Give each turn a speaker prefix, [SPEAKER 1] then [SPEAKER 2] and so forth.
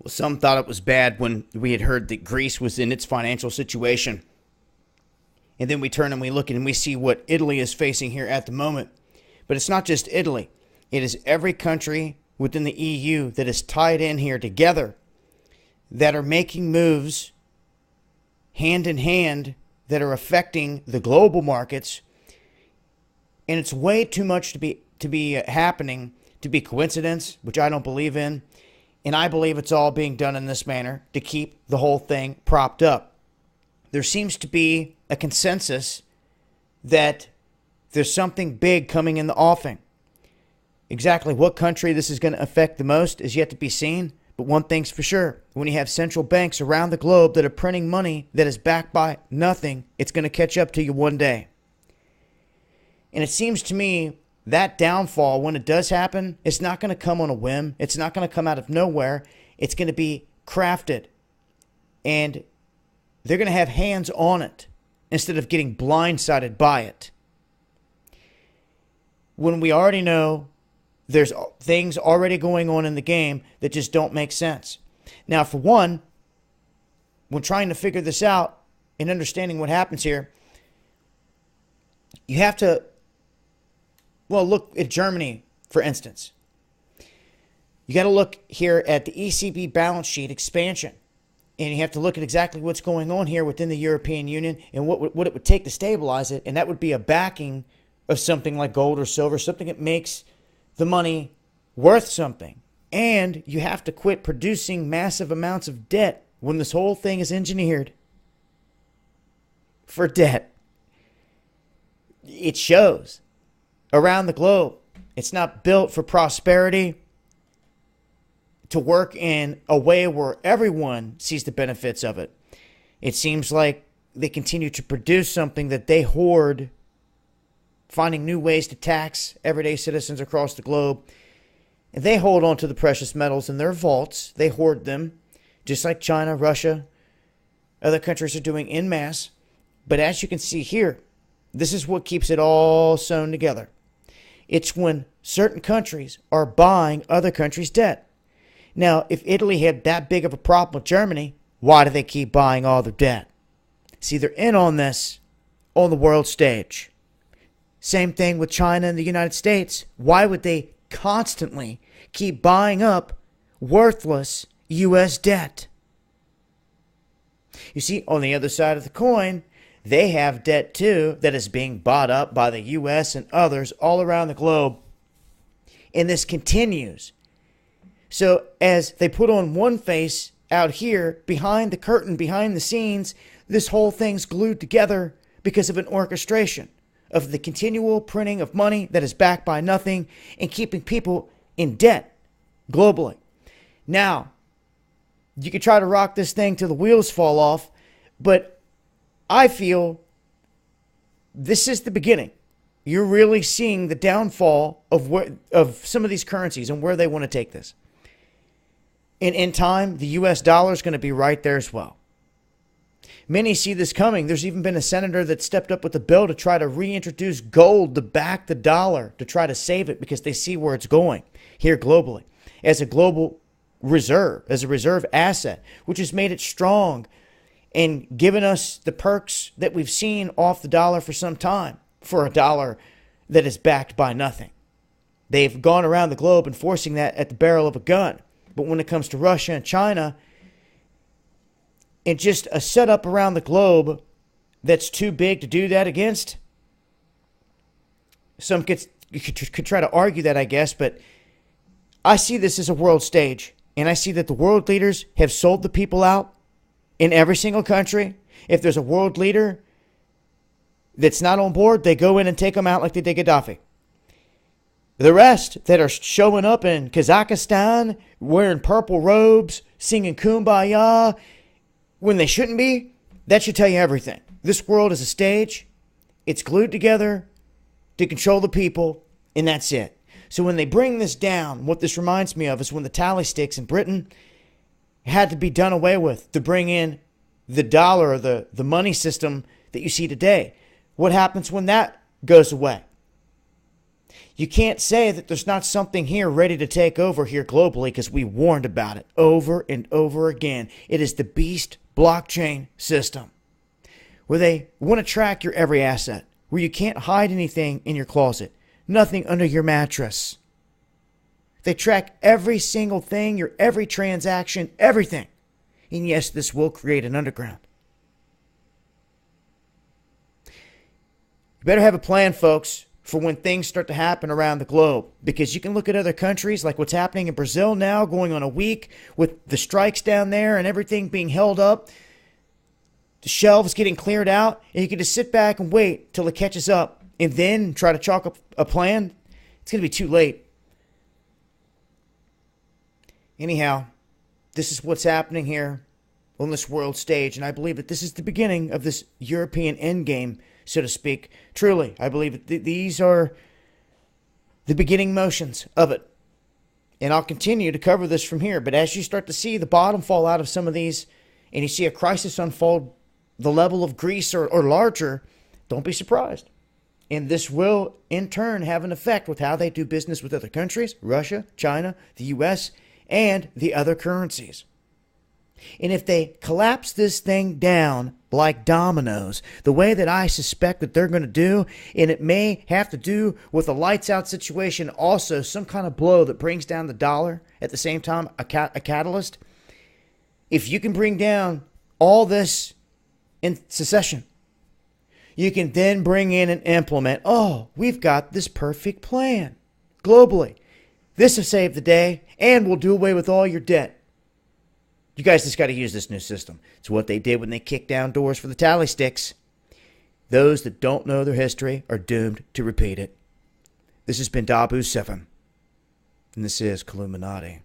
[SPEAKER 1] Some thought it was bad when we had heard that Greece was in its financial situation. And then we turn and we look and we see what Italy is facing here at the moment. But it's not just Italy. It is every country within the EU that is tied in here together that are making moves hand in hand that are affecting the global markets. And it's way too much to be happening to be coincidence, which I don't believe in. And I believe it's all being done in this manner to keep the whole thing propped up. There seems to be a consensus that there's something big coming in the offing. Exactly what country this is going to affect the most is yet to be seen. But one thing's for sure. When you have central banks around the globe that are printing money that is backed by nothing, it's going to catch up to you one day. And it seems to me that downfall, when it does happen, it's not going to come on a whim. It's not going to come out of nowhere. It's going to be crafted. And they're going to have hands on it instead of getting blindsided by it. When we already know there's things already going on in the game that just don't make sense. Now, for one, when trying to figure this out and understanding what happens here, you have to, look at Germany, for instance. You got to look here at the ECB balance sheet expansion. And you have to look at exactly what's going on here within the European Union and what it would take to stabilize it. And that would be a backing of something like gold or silver, something that makes the money worth something. And you have to quit producing massive amounts of debt when this whole thing is engineered for debt. It shows around the globe. It's not built for prosperity, to work in a way where everyone sees the benefits of it. It seems like they continue to produce something that they hoard, finding new ways to tax everyday citizens across the globe. And they hold on to the precious metals in their vaults. They hoard them, just like China, Russia, other countries are doing en masse. But as you can see here, this is what keeps it all sewn together. It's when certain countries are buying other countries' debt. Now, if Italy had that big of a problem with Germany, why do they keep buying all their debt? See, they're in on this on the world stage. Same thing with China and the United States. Why would they constantly keep buying up worthless U.S. debt? You see, on the other side of the coin, they have debt too that is being bought up by the U.S. and others all around the globe. And this continues. So as they put on one face out here, behind the curtain, behind the scenes, this whole thing's glued together because of an orchestration of the continual printing of money that is backed by nothing and keeping people in debt globally. Now, you could try to rock this thing till the wheels fall off, but I feel this is the beginning. You're really seeing the downfall of some of these currencies and where they want to take this. And in time, the U.S. dollar is going to be right there as well. Many see this coming. There's even been a senator that stepped up with a bill to try to reintroduce gold to back the dollar, to try to save it because they see where it's going here globally as a global reserve, as a reserve asset, which has made it strong and given us the perks that we've seen off the dollar for some time, for a dollar that is backed by nothing. They've gone around the globe enforcing that at the barrel of a gun. But when it comes to Russia and China, and just a setup around the globe that's too big to do that against, some could try to argue that, I guess, but I see this as a world stage. And I see that the world leaders have sold the people out in every single country. If there's a world leader that's not on board, they go in and take them out like they did Gaddafi. The rest that are showing up in Kazakhstan, wearing purple robes, singing Kumbaya, when they shouldn't be, that should tell you everything. This world is a stage. It's glued together to control the people, and that's it. So when they bring this down, what this reminds me of is when the tally sticks in Britain had to be done away with to bring in the dollar, or the money system that you see today. What happens when that goes away? You can't say that there's not something here ready to take over here globally because we warned about it over and over again. It is the beast blockchain system where they want to track your every asset, where you can't hide anything in your closet, nothing under your mattress. They track every single thing, your every transaction, everything. And yes, this will create an underground. You better have a plan, folks, for when things start to happen around the globe. Because you can look at other countries like what's happening in Brazil now, going on a week with the strikes down there and everything being held up, the shelves getting cleared out, and you can just sit back and wait till it catches up and then try to chalk up a plan. It's going to be too late. Anyhow, this is what's happening here on this world stage, and I believe that this is the beginning of this European endgame, so to speak. Truly, I believe that these are the beginning motions of it. And I'll continue to cover this from here. But as you start to see the bottom fall out of some of these, and you see a crisis unfold the level of Greece or larger, don't be surprised. And this will, in turn, have an effect with how they do business with other countries, Russia, China, the U.S., and the other currencies. And if they collapse this thing down like dominoes, the way that I suspect that they're going to do, and it may have to do with a lights out situation, also some kind of blow that brings down the dollar at the same time, a catalyst. If you can bring down all this in succession, you can then bring in and implement, oh, we've got this perfect plan globally. This will save the day and will do away with all your debt. You guys just got to use this new system. It's what they did when they kicked down doors for the tally sticks. Those that don't know their history are doomed to repeat it. This has been Dabu7, and this is Killuminati.